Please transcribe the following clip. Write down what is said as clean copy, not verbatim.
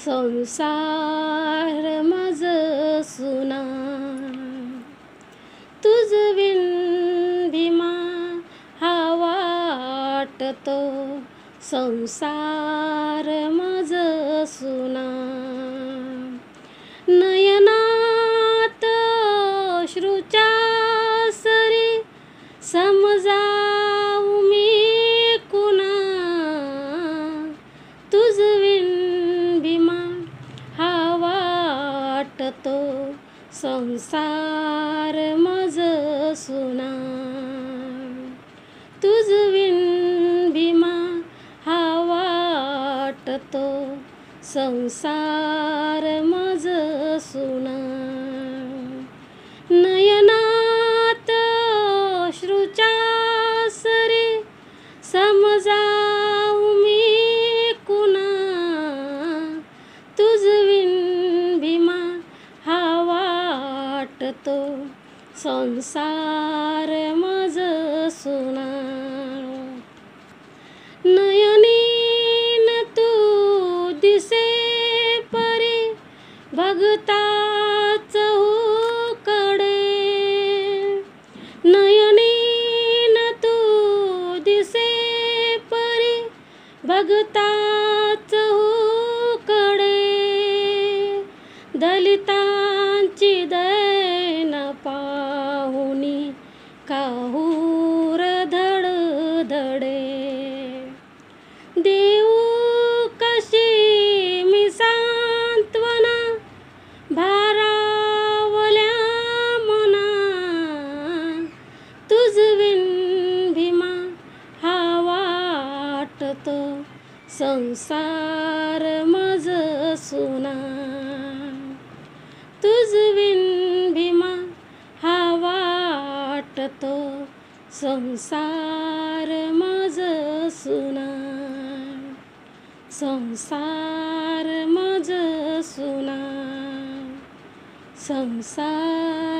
संसार मज सुना तुझ विन भीमा हा वाटतो संसार मज सुना नयनात अश्रूच्या सरी समजाऊ मी कुणा तुझ विन भीमा हा वाटतो संसार मज सुना तुझ विन भीमा हा वाटतो संसार मज सुना नयनात अश्रूच्या सरी समजाऊ मी कुणा तुझ विन भीमा हा वाटतो संसार मज सुना नयनीन तू दिसे परी बघताच कडे नयनीन तू दिसे परी बघताच कडे दलितांची दैन पाहुनी काहूर धडधडे देऊ कशी मी सांत्वना भारावल्या मना तुझ विन भीमा हा वाटतो संसार मज सुना तुझ विन भीमा हा वाटतो संसार मज सुना संसार मज सुना संसार